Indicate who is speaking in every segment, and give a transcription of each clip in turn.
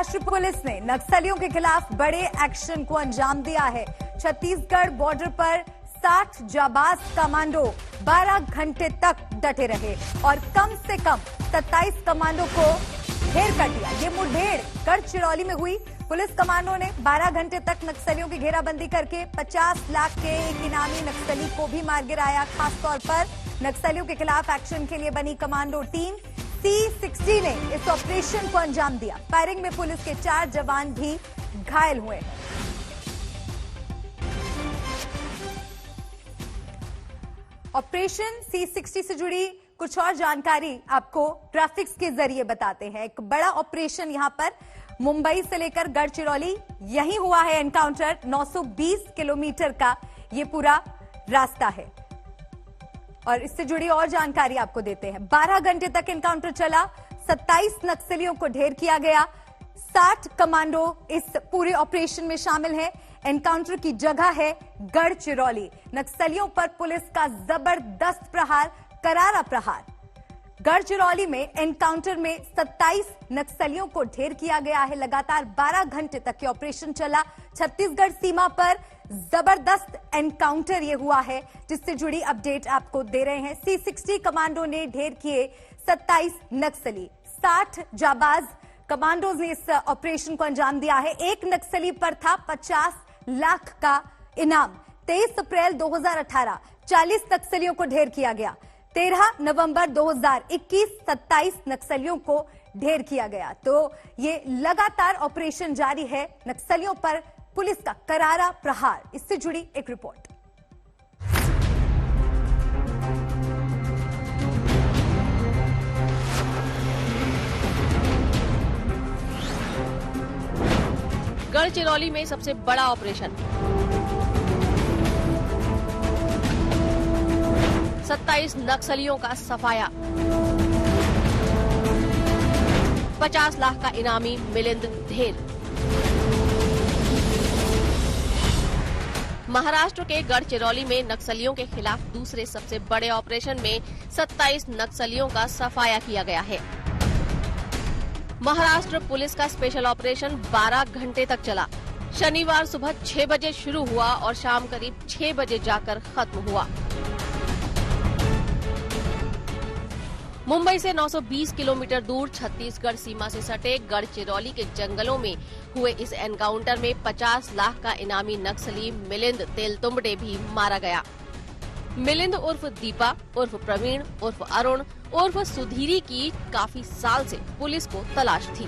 Speaker 1: Maharashtra police ने नक्सलियों के खिलाफ बड़े एक्शन को अंजाम दिया है। छत्तीसगढ़ बॉर्डर पर 60 जाबाज कमांडो 12 घंटे तक डटे रहे और कम से कम 27 कमांडो को ढेर कर दिया। ये मुठभेड़ गढ़चिरौली में हुई। पुलिस कमांडो ने 12 घंटे तक नक्सलियों की घेराबंदी करके 50 लाख के एक इनामी नक्सली को भी मार गिराया। खासतौर पर नक्सलियों के खिलाफ एक्शन के लिए बनी कमांडो टीम C60 ने इस ऑपरेशन को अंजाम दिया। फायरिंग में पुलिस के 4 जवान भी घायल हुए। ऑपरेशन C60 से जुड़ी कुछ और जानकारी आपको ग्राफिक्स के जरिए बताते हैं। एक बड़ा ऑपरेशन यहां पर मुंबई से लेकर गढ़चिरौली यही हुआ है एनकाउंटर। 920 किलोमीटर का ये पूरा रास्ता है और इससे जुड़ी और जानकारी आपको देते हैं। 12 घंटे तक एनकाउंटर चला, 27 नक्सलियों को ढेर किया गया, 60 कमांडो इस पूरे ऑपरेशन में शामिल हैं। एनकाउंटर की जगह है गढ़चिरौली। नक्सलियों पर पुलिस का जबरदस्त प्रहार, करारा प्रहार। गढ़चिरौली में एनकाउंटर में 27 नक्सलियों को ढेर किया गया है। लगातार 12 घंटे तक ये ऑपरेशन चला। छत्तीसगढ़ सीमा पर जबरदस्त एनकाउंटर ये हुआ है, जिससे जुड़ी अपडेट आपको दे रहे हैं। C60 कमांडो ने ढेर किए 27 नक्सली। 60 जाबाज कमांडोज ने इस ऑपरेशन को अंजाम दिया है। एक नक्सली पर था 50 लाख का इनाम। 23 अप्रैल 2018 40 नक्सलियों को ढेर किया गया। 13 नवंबर 2021 27 नक्सलियों को ढेर किया गया। तो ये लगातार ऑपरेशन जारी है। नक्सलियों पर पुलिस का करारा प्रहार। इससे जुड़ी एक रिपोर्ट।
Speaker 2: गढ़चिरौली में सबसे बड़ा ऑपरेशन। 27 नक्सलियों का सफाया। 50 लाख का इनामी मिलिंद ढेर। महाराष्ट्र के गढ़चिरौली में नक्सलियों के खिलाफ दूसरे सबसे बड़े ऑपरेशन में 27 नक्सलियों का सफाया किया गया है। महाराष्ट्र पुलिस का स्पेशल ऑपरेशन 12 घंटे तक चला। शनिवार सुबह 6 बजे शुरू हुआ और शाम करीब 6 बजे जाकर खत्म हुआ। मुंबई से 920 किलोमीटर दूर छत्तीसगढ़ सीमा से सटे गढ़चिरौली के जंगलों में हुए इस एनकाउंटर में 50 लाख का इनामी नक्सली मिलिंद तेलतुंबडे भी मारा गया। मिलिंद उर्फ दीपा उर्फ प्रवीण उर्फ अरुण उर्फ सुधीरी की काफी साल से पुलिस को तलाश थी।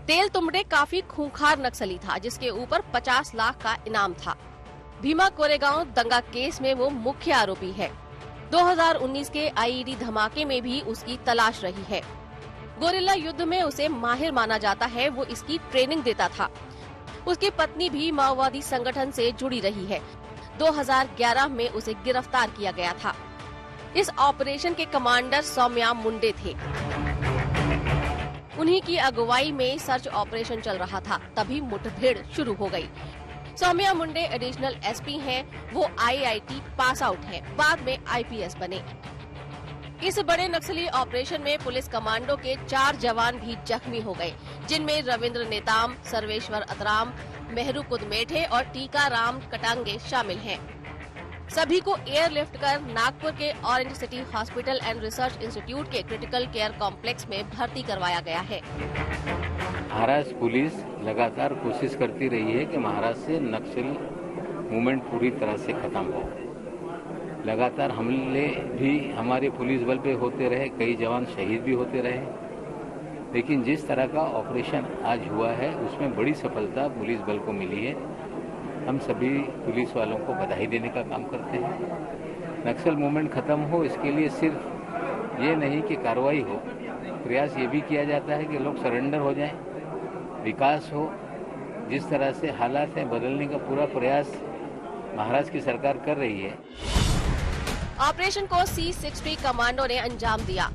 Speaker 2: तेलतुंबडे काफी खूंखार नक्सली था, जिसके ऊपर 50 लाख का इनाम था। भीमा कोरेगांव दंगा केस में वो मुख्य आरोपी है। 2019 के आईईडी धमाके में भी उसकी तलाश रही है। गोरिल्ला युद्ध में उसे माहिर माना जाता है। वो इसकी ट्रेनिंग देता था। उसकी पत्नी भी माओवादी संगठन से जुड़ी रही है। 2011 में उसे गिरफ्तार किया गया था। इस ऑपरेशन के कमांडर सौम्या मुंडे थे। उन्हीं की अगुवाई में सर्च ऑपरेशन चल रहा था, तभी मुठभेड़ शुरू हो गई। सौम्या मुंडे एडिशनल एसपी हैं। वो IIT पास आउट हैं। बाद में IPS बने। इस बड़े नक्सली ऑपरेशन में पुलिस कमांडो के 4 जवान भी जख्मी हो गए, जिनमें रविंद्र नेताम, सर्वेश्वर अतराम, मेहरू कुदमेठे और टीकाराम कटांगे शामिल हैं। सभी को एयरलिफ्ट कर नागपुर के orange city hospital and research institute के क्रिटिकल केयर कॉम्प्लेक्स में भर्ती करवाया गया है।
Speaker 3: महाराष्ट्र पुलिस लगातार कोशिश करती रही है कि महाराष्ट्र से नक्सल मूवमेंट पूरी तरह से खत्म हो। लगातार हमले भी हमारे पुलिस बल पे होते रहे, कई जवान शहीद भी होते रहे, लेकिन जिस तरह का ऑपरेशन आज हुआ है उसमें बड़ी सफलता पुलिस बल को मिली है। हम सभी पुलिस वालों को बधाई देने का काम करते हैं। नक्सल मूवमेंट खत्म हो, इसके लिए सिर्फ ये नहीं कि कार्रवाई हो, प्रयास ये भी किया जाता है कि लोग सरेंडर हो जाएं, विकास हो। जिस तरह से हालात हैं बदलने का पूरा प्रयास महाराष्ट्र की सरकार कर रही है।
Speaker 2: ऑपरेशन को C60 कमांडो ने अंजाम दिया।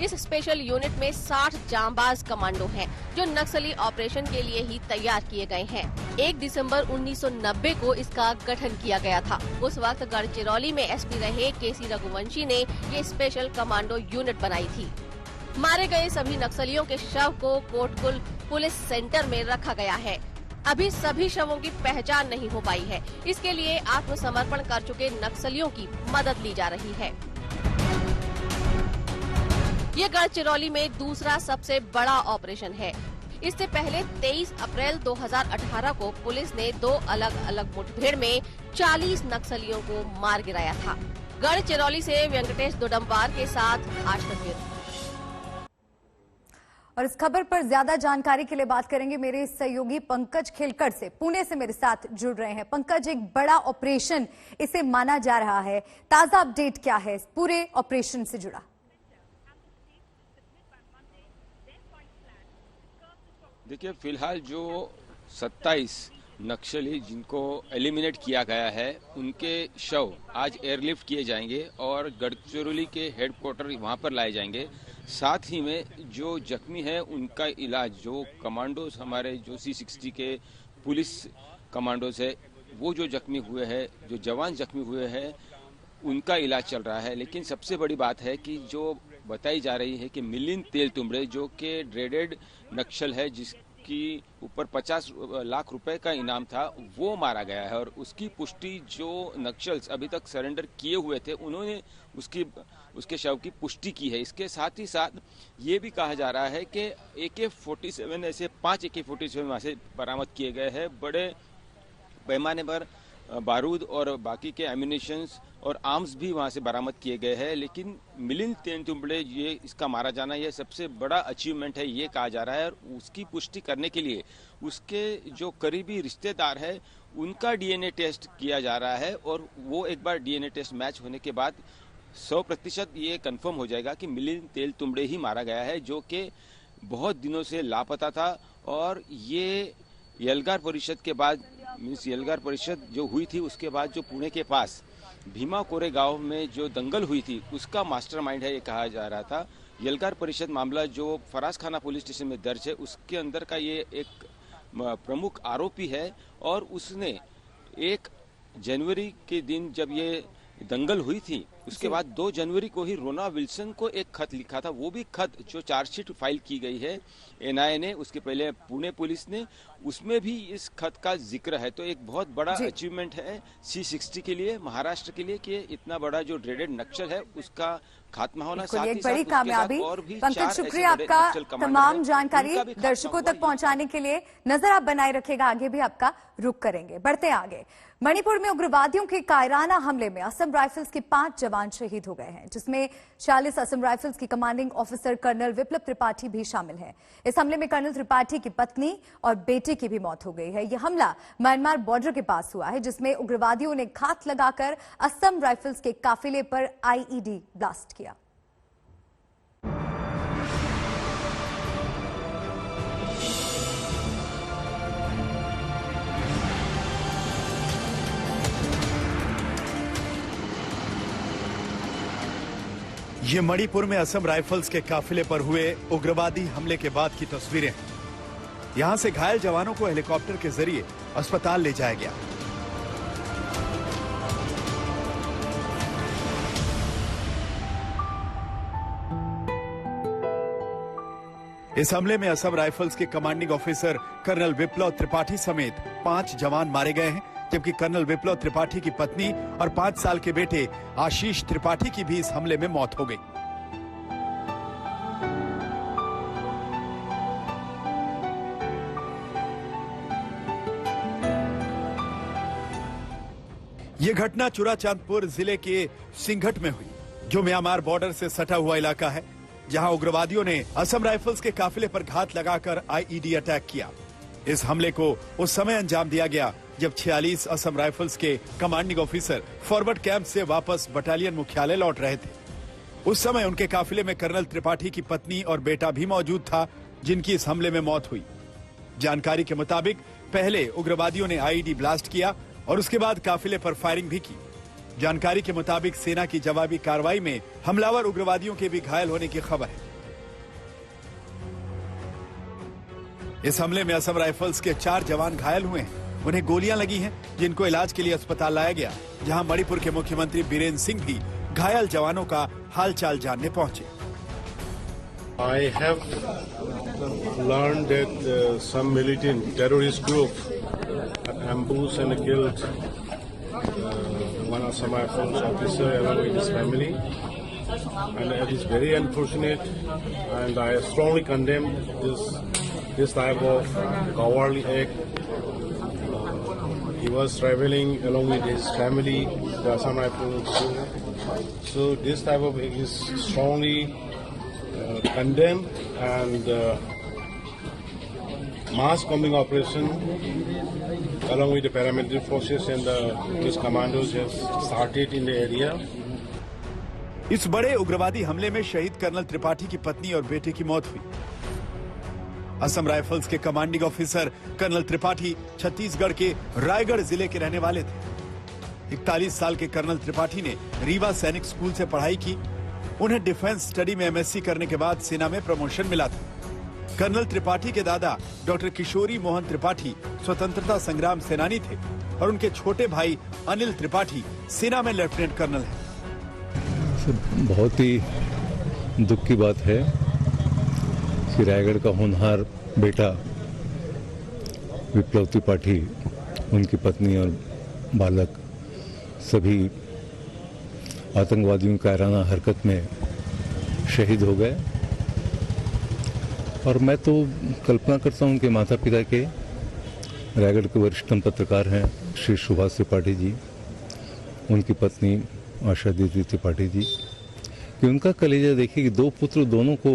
Speaker 2: इस स्पेशल यूनिट में 60 जांबाज कमांडो हैं, जो नक्सली ऑपरेशन के लिए ही तैयार किए गए हैं। 1 दिसंबर 1990 को इसका गठन किया गया था। उस वक्त गढ़चिरौली में एसपी रहे केसी रघुवंशी ने ये स्पेशल कमांडो यूनिट बनाई थी। मारे गए सभी नक्सलियों के शव को कोटकुल पुलिस सेंटर में रखा गया है। अभी सभी शवों की पहचान नहीं हो पाई है। इसके लिए आत्मसमर्पण कर चुके नक्सलियों की मदद ली जा रही है। ये गढ़चिरौली में दूसरा सबसे बड़ा ऑपरेशन है। इससे पहले 23 अप्रैल 2018 को पुलिस ने 2 अलग अलग मुठभेड़ में 40 नक्सलियों को मार गिराया था। गढ़चिरौली से वेंकटेश दोडम्बार के साथ आज तक।
Speaker 1: और इस खबर पर ज्यादा जानकारी के लिए बात करेंगे मेरे सहयोगी पंकज खेलकर से, पुणे से मेरे साथ जुड़ रहे हैं। पंकज, एक बड़ा ऑपरेशन इसे माना जा रहा है, ताजा अपडेट क्या है इस पूरे ऑपरेशन से जुड़ा?
Speaker 4: देखिए, फिलहाल जो 27 नक्सली जिनको एलिमिनेट किया गया है, उनके शव आज एयरलिफ्ट किए जाएंगे और गढ़चिरौली के हेडक्वार्टर वहां पर लाए जाएंगे। साथ ही में जो जख्मी है उनका इलाज, जो कमांडोज हमारे जो C60 के पुलिस कमांडोज है, वो जो जख्मी हुए हैं, जो जवान जख्मी हुए हैं, उनका इलाज चल रहा है। लेकिन सबसे बड़ी बात है कि जो बताई जा रही है कि मिलिंद तेलतुंबड़े, जो कि ड्रेडेड नक्सल है, जिसकी ऊपर 50 लाख रुपए का इनाम था, वो मारा गया है। और उसकी पुष्टि जो नक्सल्स अभी तक सरेंडर किए हुए थे, उन्होंने उसके शव की पुष्टि की है। इसके साथ ही साथ ये भी कहा जा रहा है कि AK-47 ऐसे 5 AK-47 वहां से बरामद किए गए हैं। बड़े पैमाने पर बारूद और बाकी के एम्यूनिशंस और आर्म्स भी वहां से बरामद किए गए हैं। लेकिन मिलिंद तेलतुंबड़े, ये इसका मारा जाना ये सबसे बड़ा अचीवमेंट है, ये कहा जा रहा है। और उसकी पुष्टि करने के लिए उसके जो करीबी रिश्तेदार है, उनका DNA टेस्ट किया जा रहा है। और वो एक बार DNA टेस्ट मैच होने के बाद 100% ये कंफर्म हो जाएगा कि मिलिंद तेलतुंबड़े ही मारा गया है, जो कि बहुत दिनों से लापता था। और ये यलगार परिषद के बाद, मीन्स यलगार परिषद जो हुई थी, उसके बाद जो पुणे के पास भीमा कोरे गांव में जो दंगल हुई थी, उसका मास्टरमाइंड है, ये कहा जा रहा था। यलगार परिषद मामला जो फराज खाना पुलिस स्टेशन में दर्ज है, उसके अंदर का ये एक प्रमुख आरोपी है। और उसने 1 जनवरी के दिन जब ये दंगल हुई थी, उसके बाद 2 जनवरी को ही रोना विल्सन को एक खत लिखा था। वो भी खत जो चार्जशीट फाइल की गई है NIA ने, उसके पहले पुणे पुलिस ने, उसमें भी इस खत का जिक्र है। तो एक बहुत बड़ा अचीवमेंट है C60 के लिए, महाराष्ट्र के लिए, कि इतना बड़ा जो ड्रेडेड नक्सल है उसका खात्मा होना। साथ ही
Speaker 1: एक बड़ी कामयाबी। पंकज, शुक्रिया आपका तमाम जानकारी दर्शकों तक पहुंचाने के लिए। नजर आप बनाए रखेगा, आगे भी आपका रुख करेंगे। बढ़ते आगे, मणिपुर में उग्रवादियों के कायराना हमले में असम राइफल्स के 5 जवान शहीद हो गए हैं, जिसमें 46 असम राइफल्स की कमांडिंग ऑफिसर कर्नल विप्लव त्रिपाठी भी शामिल हैं। इस हमले में कर्नल त्रिपाठी की पत्नी और बेटे की भी मौत हो गई है। यह हमला म्यांमार बॉर्डर के पास हुआ है, जिसमें उग्रवादियों ने घात लगाकर असम राइफल्स के काफिले पर IED ब्लास्ट किया।
Speaker 5: ये मणिपुर में असम राइफल्स के काफिले पर हुए उग्रवादी हमले के बाद की तस्वीरें हैं। यहां से घायल जवानों को हेलीकॉप्टर के जरिए अस्पताल ले जाया गया। इस हमले में असम राइफल्स के कमांडिंग ऑफिसर कर्नल विप्लव त्रिपाठी समेत 5 जवान मारे गए हैं, जबकि कर्नल विप्लव त्रिपाठी की पत्नी और 5 साल के बेटे आशीष त्रिपाठी की भी इस हमले में मौत हो गई। ये घटना चुराचांदपुर जिले के सिंघट में हुई, जो म्यांमार बॉर्डर से सटा हुआ इलाका है, जहां उग्रवादियों ने असम राइफल्स के काफिले पर घात लगाकर IED अटैक किया। इस हमले को उस समय अंजाम दिया गया जब 46 असम राइफल्स के कमांडिंग ऑफिसर फॉरवर्ड कैंप से वापस बटालियन मुख्यालय लौट रहे थे। उस समय उनके काफिले में कर्नल त्रिपाठी की पत्नी और बेटा भी मौजूद था, जिनकी इस हमले में मौत हुई। जानकारी के मुताबिक पहले उग्रवादियों ने IED ब्लास्ट किया और उसके बाद काफिले पर फायरिंग भी की। जानकारी के मुताबिक सेना की जवाबी कार्रवाई में हमलावर उग्रवादियों के भी घायल होने की खबर है। इस हमले में असम राइफल्स के 4 जवान घायल हुए हैं। उन्हें गोलियां लगी हैं, जिनको इलाज के लिए अस्पताल लाया गया, जहां मणिपुर के मुख्यमंत्री बीरेन सिंह भी घायल जवानों का हालचाल जानने पहुंचे।
Speaker 6: I have learned that some militant terrorist group ambushed and killed one Assam Rifles officer along with his family, and it is very unfortunate. And I strongly condemn this type of cowardly act. He was traveling along with his family, the Assam Rifles. So this type of act is strongly condemned, and mass combing operation along with the paramilitary forces and the police commandos has started in the area.
Speaker 5: इस बड़े उग्रवादी हमले में शहीद colonel Tripathi की पत्नी और बेटे की मौत हुई। असम राइफल्स के commanding officer colonel Tripathi Chhattisgarh के रायगढ़ जिले के रहने वाले थे। 41 साल के कर्नल त्रिपाठी ने रीवा सैनिक स्कूल से पढ़ाई की। उन्हें डिफेंस स्टडी में एमएससी करने के बाद सेना में प्रमोशन मिला था। कर्नल त्रिपाठी के दादा डॉक्टर किशोरी मोहन त्रिपाठी स्वतंत्रता संग्राम सेनानी थे और उनके छोटे भाई अनिल त्रिपाठी सेना में लेफ्टिनेंट कर्नल हैं।
Speaker 7: बहुत ही दुख की बात है कि रायगढ़ का होनहार बेटा विप्लव त्रिपाठी, उनकी पत्नी और बालक सभी आतंकवादियों की कायराना हरकत में शहीद हो गए। और मैं तो कल्पना करता हूं उनके माता पिता के, रायगढ़ के वरिष्ठतम पत्रकार हैं श्री सुभाष त्रिपाठी जी, उनकी पत्नी आशा दीदी त्रिपाठी जी, कि उनका कलेजा देखिए कि 2 पुत्र दोनों को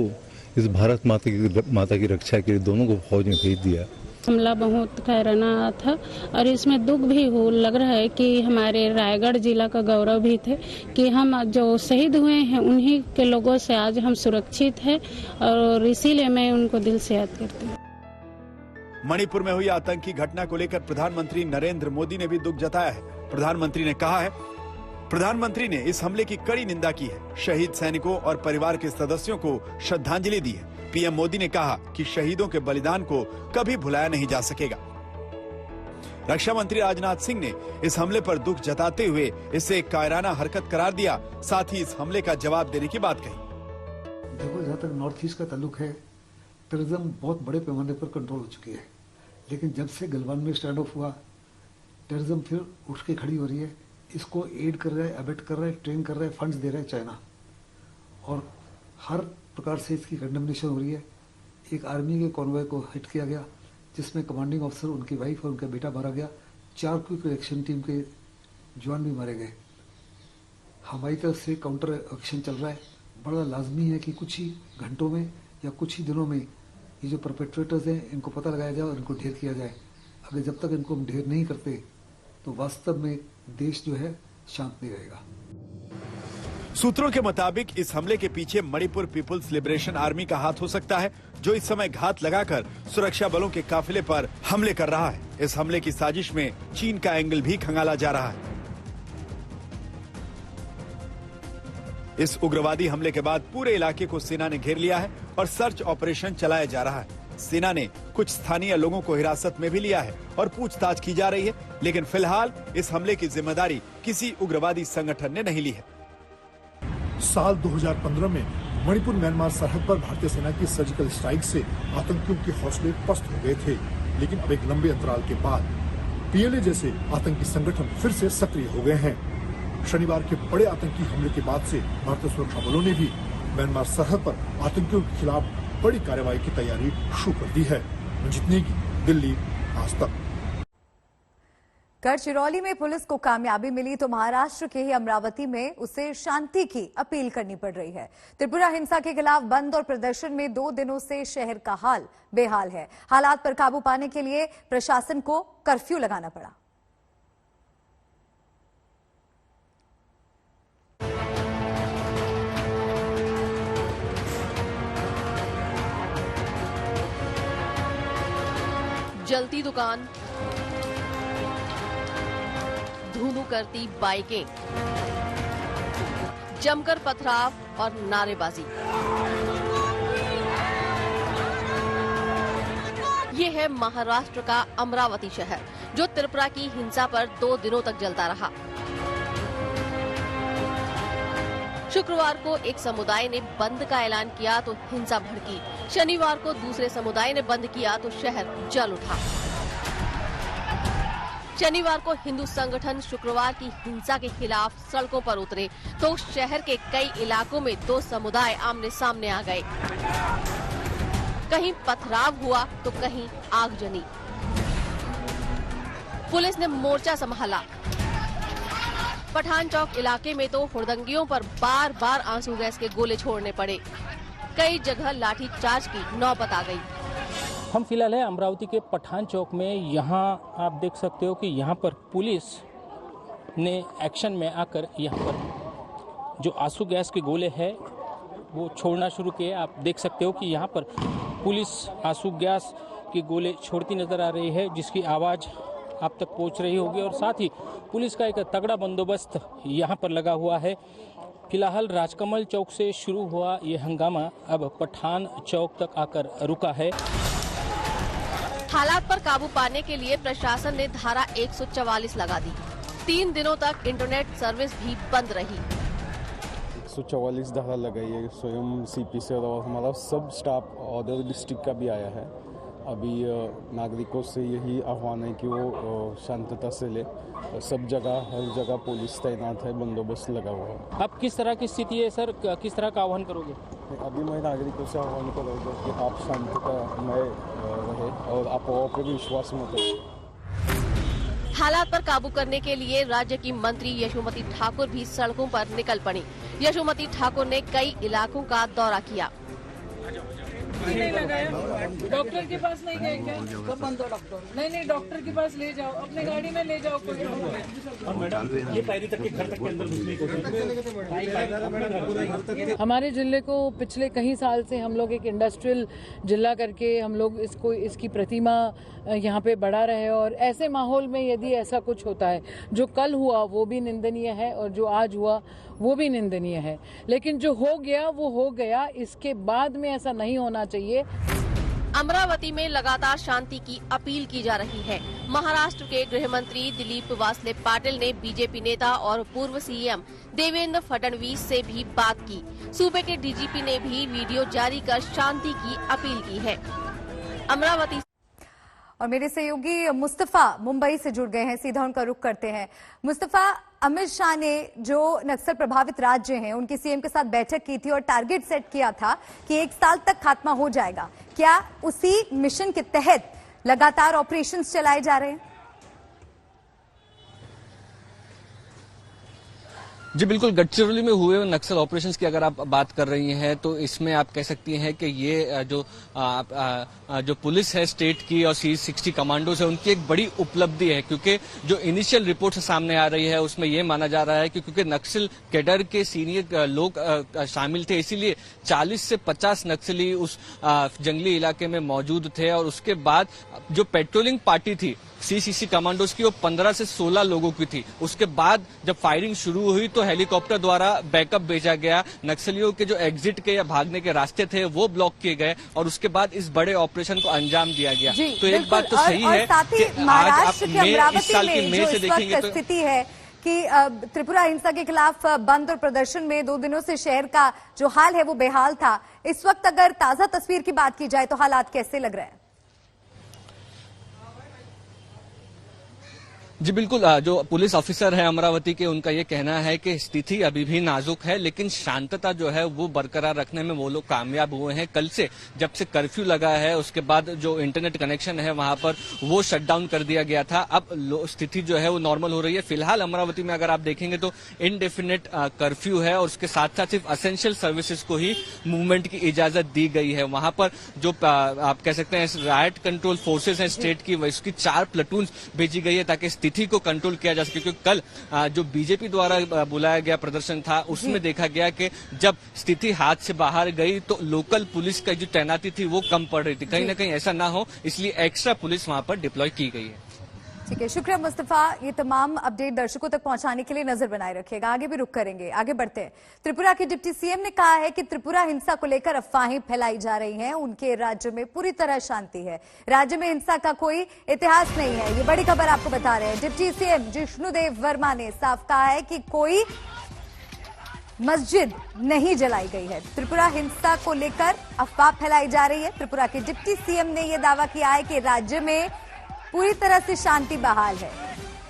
Speaker 7: इस भारत माता की रक्षा के लिए दोनों को फौज में भेज दिया।
Speaker 8: हमला बहुत खैराना था और इसमें दुख भी हो लग रहा है कि हमारे रायगढ़ जिला का गौरव भी थे कि हम जो शहीद हुए हैं उन्हीं के लोगों से आज हम सुरक्षित हैं, और इसीलिए मैं उनको दिल से याद करती हूँ।
Speaker 5: मणिपुर में हुई आतंकी घटना को लेकर प्रधानमंत्री नरेंद्र मोदी ने भी दुख जताया है। प्रधानमंत्री ने कहा है, प्रधानमंत्री ने इस हमले की कड़ी निंदा की है, शहीद सैनिकों और परिवार के सदस्यों को श्रद्धांजलि दी है। पीएम मोदी ने कहा कि शहीदों के बलिदान को कभी भुलाया नहीं जा सकेगा। रक्षा मंत्री राजनाथ सिंह ने इस हमले पर दुख जताते हुए इसे एक कायराना हरकत करार दिया, साथ ही इस हमले का जवाब देने की बात कही।
Speaker 9: देखो, जहाँ तक नॉर्थ ईस्ट का ताल्लुक है, टेररिज्म बहुत बड़े पैमाने पर कंट्रोल हो चुकी है, लेकिन जब से गलवान में स्टैंड ऑफ हुआ, टेररिज्म फिर उठ के खड़ी हो रही है। इसको एड कर रहा है, अबेट कर रहा है, ट्रेन कर रहा है, फंड्स दे रहा है चाइना, और हर प्रकार से इसकी कंडेमनेशन हो रही है। एक आर्मी के कॉन्वॉय को हिट किया गया, जिसमें कमांडिंग ऑफिसर, उनकी वाइफ और उनका बेटा मारा गया। 4 क्विक रिएक्शन टीम के जवान भी मारे गए। हमारी तरफ से काउंटर एक्शन चल रहा है। बड़ा लाजमी है कि कुछ ही घंटों में या कुछ ही दिनों में ये जो परपेट्रेटर्स हैं इनको पता लगाया जाए और इनको ढेर किया जाए। अगर जब तक इनको हम ढेर नहीं करते तो वास्तव में देश जो है शांत नहीं रहेगा।
Speaker 5: सूत्रों के मुताबिक इस हमले के पीछे मणिपुर पीपुल्स लिबरेशन आर्मी का हाथ हो सकता है, जो इस समय घात लगाकर सुरक्षा बलों के काफिले पर हमले कर रहा है। इस हमले की साजिश में चीन का एंगल भी खंगाला जा रहा है। इस उग्रवादी हमले के बाद पूरे इलाके को सेना ने घेर लिया है और सर्च ऑपरेशन चलाया जा रहा है। सेना ने कुछ स्थानीय लोगों को हिरासत में भी लिया है और पूछताछ की जा रही है, लेकिन फिलहाल इस हमले की जिम्मेदारी किसी उग्रवादी संगठन ने नहीं ली है।
Speaker 10: साल 2015 में मणिपुर म्यांमार सरहद पर भारतीय सेना की सर्जिकल स्ट्राइक से आतंकियों के हौसले पस्त हो गए थे, लेकिन अब एक लंबे अंतराल के बाद पीएलए जैसे आतंकी संगठन फिर से सक्रिय हो गए हैं। शनिवार के बड़े आतंकी हमले के बाद से भारतीय सुरक्षा बलों ने भी म्यांमार सरहद पर आतंकियों के खिलाफ बड़ी कार्रवाई की तैयारी शुरू कर दी है। जितने की दिल्ली आज तक।
Speaker 1: गढ़चिरौली में पुलिस को कामयाबी मिली तो महाराष्ट्र के ही अमरावती में उसे शांति की अपील करनी पड़ रही है। त्रिपुरा हिंसा के खिलाफ बंद और प्रदर्शन में 2 दिनों से शहर का हाल बेहाल है। हालात पर काबू पाने के लिए प्रशासन को कर्फ्यू लगाना पड़ा।
Speaker 2: जलती दुकान, धूम करती बाइकें, जमकर पथराव और नारेबाजी। ये है महाराष्ट्र का अमरावती शहर, जो त्रिपुरा की हिंसा पर 2 दिनों तक जलता रहा। शुक्रवार को एक समुदाय ने बंद का ऐलान किया तो हिंसा भड़की। शनिवार को दूसरे समुदाय ने बंद किया तो शहर जल उठा। शनिवार को हिंदू संगठन शुक्रवार की हिंसा के खिलाफ सड़कों पर उतरे तो शहर के कई इलाकों में 2 समुदाय आमने सामने आ गए। कहीं पथराव हुआ तो कहीं आगजनी। पुलिस ने मोर्चा संभाला। पठान चौक इलाके में तो हुड़दंगियों पर बार बार आंसू गैस के गोले छोड़ने पड़े। कई जगह लाठी चार्ज की नौबत आ गई।
Speaker 11: हम फिलहाल है अमरावती के पठान चौक में। यहाँ आप देख सकते हो कि यहाँ पर पुलिस ने एक्शन में आकर यहाँ पर जो आंसू गैस के गोले हैं वो छोड़ना शुरू किए। आप देख सकते हो कि यहाँ पर पुलिस आंसू गैस के गोले छोड़ती नजर आ रही है, जिसकी आवाज़ आप तक पहुंच रही होगी। और साथ ही पुलिस का एक तगड़ा बंदोबस्त यहाँ पर लगा हुआ है। फिलहाल राजकमल चौक से शुरू हुआ ये हंगामा अब पठान चौक तक आकर रुका है।
Speaker 2: हालात पर काबू पाने के लिए प्रशासन ने धारा 144 लगा दी। 3 दिनों तक इंटरनेट सर्विस भी बंद रही।
Speaker 12: 144 धारा लगाई है स्वयं सीपी से, और हमारा सब स्टाफ अदर डिस्ट्रिक्ट का भी आया है। अभी नागरिकों से यही आह्वान है कि वो शांतता से ले। सब जगह हर जगह पुलिस तैनात है, बंदोबस्त लगा हुआ है।
Speaker 11: अब किस तरह की स्थिति है सर, किस तरह का आह्वान करोगे?
Speaker 12: अभी मैं नागरिकों से आह्वान करूँगा कि आप शांततामय रहे और अफवाहों पर विश्वास मत करें।
Speaker 2: हालात पर काबू करने के लिए राज्य की मंत्री यशोमती ठाकुर भी सड़कों पर निकल पड़ी। यशोमती ठाकुर ने कई इलाकों का दौरा किया।
Speaker 13: नहीं लगाया, डॉक्टर के पास नहीं गए क्या? डॉक्टर नहीं, डॉक्टर के पास ले जाओ, अपने गाड़ी में ले जाओ।
Speaker 11: ये पैरी तक के घर तक के अंदर घुसने की कोशिश।
Speaker 13: हमारे जिले को पिछले कई साल से हम लोग एक इंडस्ट्रियल जिला करके हम लोग इसकी प्रतिमा यहाँ पे बढ़ा रहे हैं, और ऐसे माहौल में यदि ऐसा कुछ होता है, जो कल हुआ वो भी निंदनीय है और जो आज हुआ वो भी निंदनीय है। लेकिन जो हो गया वो हो गया, इसके बाद में ऐसा नहीं होना चाहिए।
Speaker 2: अमरावती में लगातार शांति की अपील की जा रही है। महाराष्ट्र के गृह मंत्री दिलीप वासले पाटिल ने बीजेपी नेता और पूर्व सीएम देवेंद्र फडणवीस से भी बात की। सूबे के डीजीपी ने भी वीडियो जारी कर शांति की अपील की है। अमरावती
Speaker 1: और मेरे सहयोगी मुस्तफा मुंबई से जुड़ गए हैं, सीधा उनका रुख करते हैं। मुस्तफा, अमित शाह ने जो नक्सल प्रभावित राज्य हैं उनके सीएम के साथ बैठक की थी और टारगेट सेट किया था कि 1 साल तक खात्मा हो जाएगा। क्या उसी मिशन के तहत लगातार ऑपरेशंस चलाए जा रहे हैं?
Speaker 14: जी बिल्कुल, गढ़चिरौली में हुए नक्सल ऑपरेशंस की अगर आप बात कर रही हैं तो इसमें आप कह सकती हैं कि ये जो पुलिस है स्टेट की और C60 कमांडोज है उनकी एक बड़ी उपलब्धि है, क्योंकि जो इनिशियल रिपोर्ट सामने आ रही है उसमें ये माना जा रहा है कि क्योंकि नक्सल कैडर के सीनियर लोग शामिल थे, इसीलिए 40 से 50 नक्सली उस जंगली इलाके में मौजूद थे। और उसके बाद जो पेट्रोलिंग पार्टी थी C60 कमांडोज की, वो 15 से 16 लोगों की थी। उसके बाद जब फायरिंग शुरू हुई तो हेलीकॉप्टर द्वारा बैकअप भेजा गया। नक्सलियों के जो एग्जिट के या भागने के रास्ते थे वो ब्लॉक किए गए और उसके बाद इस बड़े ऑपरेशन को अंजाम दिया गया। तो एक बात तो सही है कि आज आप इस साल की मई से देखेंगे तो
Speaker 1: स्थिति है कि त्रिपुरा हिंसा के खिलाफ बंद और प्रदर्शन में 2 दिनों से शहर का जो हाल है वो बेहाल था। इस वक्त अगर ताजा तस्वीर की बात की जाए तो हालात कैसे लग रहे हैं?
Speaker 14: जी बिल्कुल, जो पुलिस ऑफिसर है अमरावती के उनका ये कहना है कि स्थिति अभी भी नाजुक है, लेकिन शांतता जो है वो बरकरार रखने में वो लोग कामयाब हुए हैं। कल से जब से कर्फ्यू लगा है उसके बाद जो इंटरनेट कनेक्शन है वहां पर वो शटडाउन कर दिया गया था। अब स्थिति जो है वो नॉर्मल हो रही है। फिलहाल अमरावती में अगर आप देखेंगे तो इनडेफिनेट कर्फ्यू है और उसके साथ साथ सिर्फ असेंशियल सर्विसेज को ही मूवमेंट की इजाजत दी गई है। वहां पर जो आप कह सकते हैं राइट कंट्रोल फोर्सेज है स्टेट की, उसकी 4 प्लेटून भेजी गई है ताकि स्थिति को कंट्रोल किया जा सके। क्योंकि कल जो बीजेपी द्वारा बुलाया गया प्रदर्शन था उसमें देखा गया कि जब स्थिति हाथ से बाहर गई तो लोकल पुलिस की जो तैनाती थी वो कम पड़ रही थी। कहीं ना कहीं ऐसा ना हो इसलिए एक्स्ट्रा पुलिस वहां पर डिप्लॉय की गई है।
Speaker 1: ठीक है, शुक्रिया मुस्तफा। ये तमाम अपडेट दर्शकों तक पहुंचाने के लिए नजर बनाए रखिएगा। आगे भी रुक करेंगे, आगे बढ़ते हैं। त्रिपुरा के डिप्टी सीएम ने कहा है कि त्रिपुरा हिंसा को लेकर अफवाहें फैलाई जा रही हैं। उनके राज्य में पूरी तरह शांति है, राज्य में हिंसा का कोई इतिहास नहीं है। ये बड़ी खबर आपको बता रहे हैं। डिप्टी सीएम जिष्णुदेव वर्मा ने साफ कहा है कि कोई मस्जिद नहीं जलाई गई है। त्रिपुरा हिंसा को लेकर अफवाह फैलाई जा रही है। त्रिपुरा के डिप्टी सीएम ने यह दावा किया है कि राज्य में पूरी तरह से शांति बहाल है,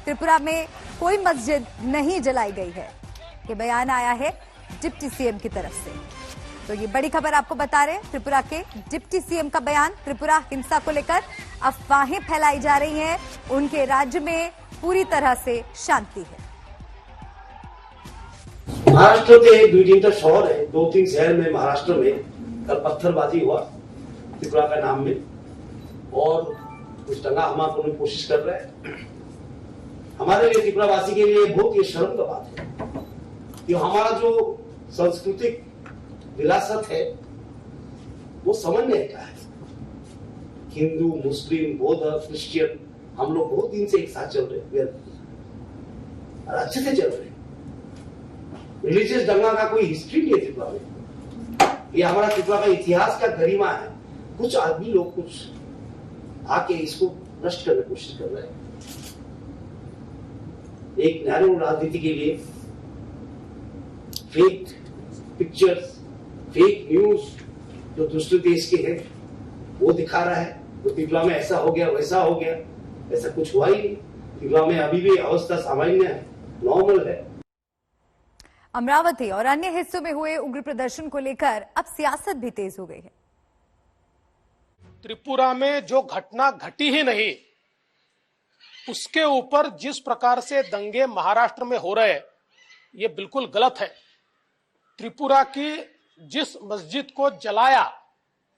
Speaker 1: त्रिपुरा में कोई मस्जिद नहीं जलाई गई है। ये बयान आया है डिप्टी सीएम की तरफ से। तो ये बड़ी खबर आपको बता रहे हैं, त्रिपुरा के डिप्टी सीएम का बयान। त्रिपुरा हिंसा को लेकर अफवाहें फैलाई जा रही हैं, उनके राज्य में पूरी तरह से शांति है।
Speaker 15: महाराष्ट्र के दुई तीन शहर है, 2-3 शहर में महाराष्ट्र में कल पत्थरबाजी हुआ त्रिपुरा का नाम में, और कुछ दंगा हमारा करने की कोशिश कर रहे हैं। हमारे लिए त्रिपुरावासी के लिए बहुत ही शर्म का बात है कि हमारा जो सांस्कृतिक विरासत है वो समन्वय का है। हिंदू, मुस्लिम, बौद्ध, क्रिश्चियन, हम लोग बहुत दिन से एक साथ चल रहे हैं और अच्छे से चल रहे हैं। रिलीजियस दंगा का कोई हिस्ट्री नहीं है त्रिपुरा में। ये हमारा त्रिपुरा का इतिहास का गरिमा है। कुछ आदमी लोग कुछ आके इसको नष्ट करने की कोशिश कर रहे हैं। एक नैरो राजनीति के लिए फेक पिक्चर्स, फेक न्यूज जो दूसरे देश के हैं वो दिखा रहा है। तो त्रिपुरा में ऐसा हो गया, वैसा हो गया, ऐसा कुछ हुआ ही नहीं। त्रिपुरा में अभी भी अवस्था सामान्य है, नॉर्मल है।
Speaker 1: अमरावती और अन्य हिस्सों में हुए उग्र प्रदर्शन को लेकर अब सियासत भी तेज हो गई है।
Speaker 16: त्रिपुरा में जो घटना घटी ही नहीं, उसके ऊपर जिस प्रकार से दंगे महाराष्ट्र में हो रहे हैं, ये बिल्कुल गलत है। त्रिपुरा की जिस मस्जिद को जलाया,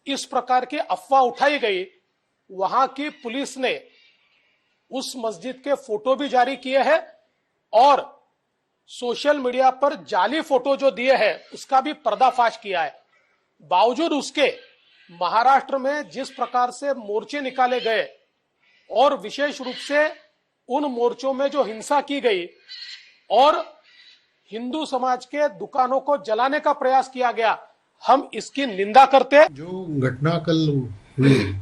Speaker 16: इस प्रकार की अफवाह उठाई गई, वहां की पुलिस ने उस मस्जिद के फोटो भी जारी किए हैं और सोशल मीडिया पर जाली फोटो जो दिए हैं उसका भी पर्दाफाश किया है। बावजूद उसके महाराष्ट्र में जिस प्रकार से मोर्चे निकाले गए और विशेष रूप से उन मोर्चों में जो हिंसा की गई और हिंदू समाज के दुकानों को जलाने का प्रयास किया गया, हम इसकी निंदा करते हैं।
Speaker 6: जो घटना कल हुई,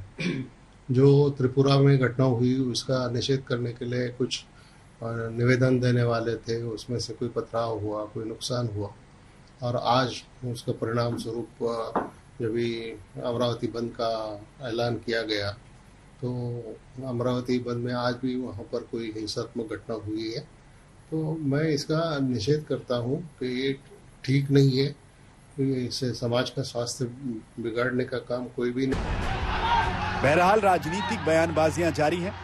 Speaker 6: जो त्रिपुरा में घटना हुई, उसका निषेध करने के लिए कुछ निवेदन देने वाले थे। उसमें से कोई पथराव हुआ, कोई नुकसान हुआ, और आज उसका परिणाम स्वरूप जब भी अमरावती बंद का ऐलान किया गया, तो अमरावती बंद में आज भी वहाँ पर कोई हिंसात्मक घटना हुई है। तो मैं इसका निषेध करता हूँ कि ये ठीक नहीं है। इससे समाज का स्वास्थ्य बिगाड़ने का काम कोई भी नहीं।
Speaker 5: बहरहाल राजनीतिक बयानबाजियां जारी हैं।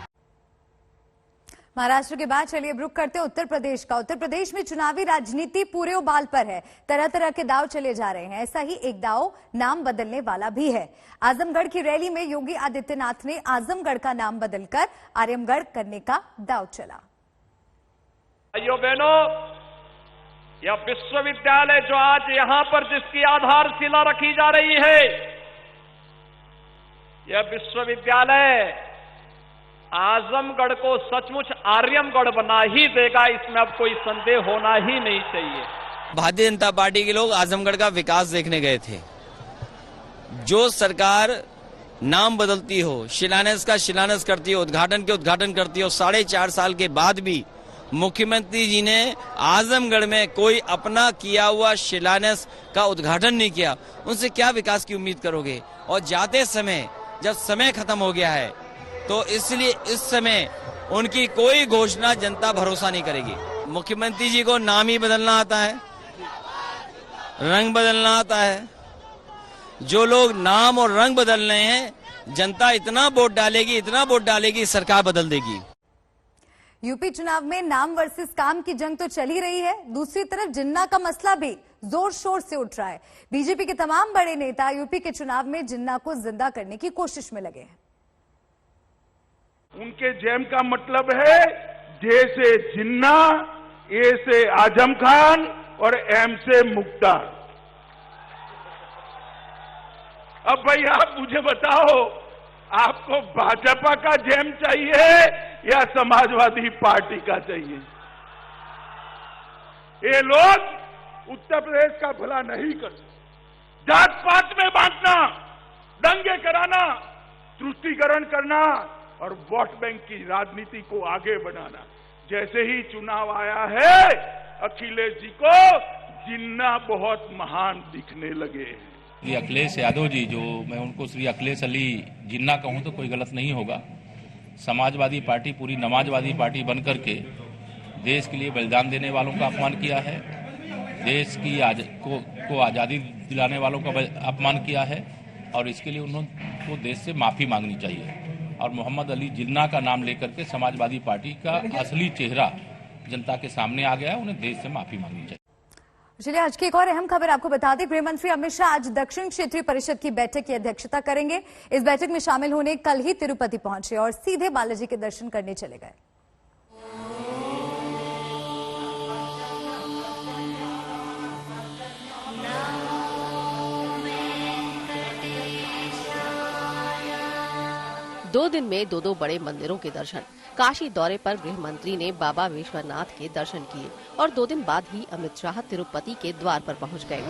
Speaker 1: महाराष्ट्र के बाद चलिए रुख करते हैं उत्तर प्रदेश का। उत्तर प्रदेश में चुनावी राजनीति पूरे उबाल पर है, तरह तरह के दाव चले जा रहे हैं। ऐसा ही एक दाव नाम बदलने वाला भी है। आजमगढ़ की रैली में योगी आदित्यनाथ ने आजमगढ़ का नाम बदलकर आर्यमगढ़ करने का दाव चला।
Speaker 17: भाइयों बहनों, यह विश्वविद्यालय जो आज यहां पर जिसकी आधारशिला रखी जा रही है, यह विश्वविद्यालय आजमगढ़ को सचमुच आर्यमगढ़ बना ही देगा, इसमें अब कोई संदेह होना ही नहीं चाहिए।
Speaker 18: भारतीय जनता पार्टी के लोग आजमगढ़ का विकास देखने गए थे। जो सरकार नाम बदलती हो, शिलान्यास का शिलान्यास करती हो, उद्घाटन के उद्घाटन करती हो, 4.5 साल के बाद भी मुख्यमंत्री जी ने आजमगढ़ में कोई अपना किया हुआ शिलान्यास का उद्घाटन नहीं किया, उनसे क्या विकास की उम्मीद करोगे? और जाते समय जब समय खत्म हो गया है, तो इसलिए इस समय उनकी कोई घोषणा जनता भरोसा नहीं करेगी। मुख्यमंत्री जी को नाम ही बदलना आता है, रंग बदलना आता है। जो लोग नाम और रंग बदल रहे हैं, जनता इतना वोट डालेगी, इतना वोट डालेगी, सरकार बदल देगी।
Speaker 1: यूपी चुनाव में नाम वर्सेस काम की जंग तो चल ही रही है, दूसरी तरफ जिन्ना का मसला भी जोर शोर से उठ रहा है। बीजेपी के तमाम बड़े नेता यूपी के चुनाव में जिन्ना को जिंदा करने की कोशिश में लगे हैं।
Speaker 19: उनके जैम का मतलब है जैसे जिन्ना, ए से आजम खान और एम से मुख्तार। अब भाई आप मुझे बताओ, आपको भाजपा का जैम चाहिए या समाजवादी पार्टी का चाहिए? ये लोग उत्तर प्रदेश का भला नहीं करते। जात पात में बांटना, दंगे कराना, तुष्टीकरण करना और वोट बैंक की राजनीति को आगे बढ़ाना। जैसे ही चुनाव आया है, अखिलेश जी को जिन्ना बहुत महान दिखने लगे हैं।
Speaker 20: श्री अखिलेश यादव जी, जो मैं उनको श्री अखिलेश अली जिन्ना कहूं तो कोई गलत नहीं होगा, समाजवादी पार्टी पूरी नमाजवादी पार्टी बनकर के देश के लिए बलिदान देने वालों का अपमान किया है, देश की को आज़ादी दिलाने वालों का अपमान किया है और इसके लिए उनको देश से माफ़ी मांगनी चाहिए। और मोहम्मद अली जिन्ना का नाम लेकर के समाजवादी पार्टी का असली चेहरा जनता के सामने आ गया, उन्हें देश से माफ़ी मांगनी चाहिए।
Speaker 1: चलिए आज की एक और अहम खबर आपको बता दें, गृह मंत्री अमित शाह आज दक्षिण क्षेत्रीय परिषद की बैठक की अध्यक्षता करेंगे। इस बैठक में शामिल होने कल ही तिरुपति पहुंचे और सीधे बालाजी के दर्शन करने चले गए।
Speaker 2: दो दिन में दो बड़े मंदिरों के दर्शन। काशी दौरे पर गृह मंत्री ने बाबा विश्वनाथ के दर्शन किए और 2 दिन बाद ही अमित शाह तिरुपति के द्वार पर पहुंच गए।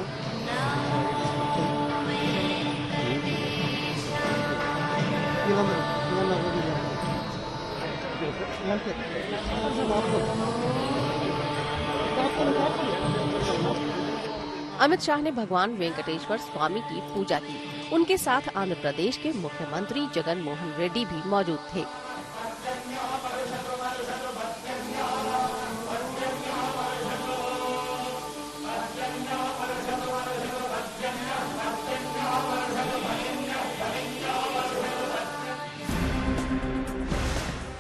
Speaker 2: अमित शाह ने भगवान वेंकटेश्वर स्वामी की पूजा की। उनके साथ आंध्र प्रदेश के मुख्यमंत्री जगन मोहन रेड्डी भी मौजूद थे।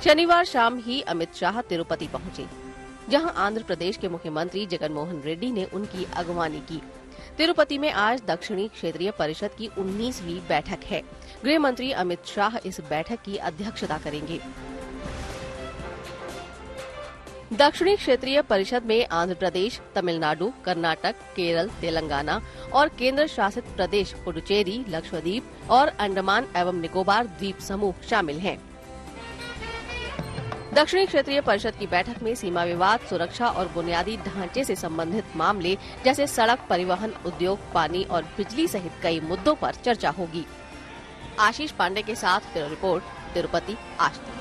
Speaker 2: शनिवार शाम ही अमित शाह तिरुपति पहुंचे, जहां आंध्र प्रदेश के मुख्यमंत्री जगन मोहन रेड्डी ने उनकी अगवानी की। तिरुपति में आज दक्षिणी क्षेत्रीय परिषद की 19वीं बैठक है। गृह मंत्री अमित शाह इस बैठक की अध्यक्षता करेंगे। दक्षिणी क्षेत्रीय परिषद में आंध्र प्रदेश, तमिलनाडु, कर्नाटक, केरल, तेलंगाना और केंद्र शासित प्रदेश पुडुचेरी, लक्षद्वीप और अंडमान एवं निकोबार द्वीप समूह शामिल हैं। दक्षिणी क्षेत्रीय परिषद की बैठक में सीमा विवाद, सुरक्षा और बुनियादी ढांचे से संबंधित मामले जैसे सड़क, परिवहन, उद्योग, पानी और बिजली सहित कई मुद्दों पर चर्चा होगी। आशीष पांडे के साथ ब्यूरो रिपोर्ट, तिरुपति आज तक।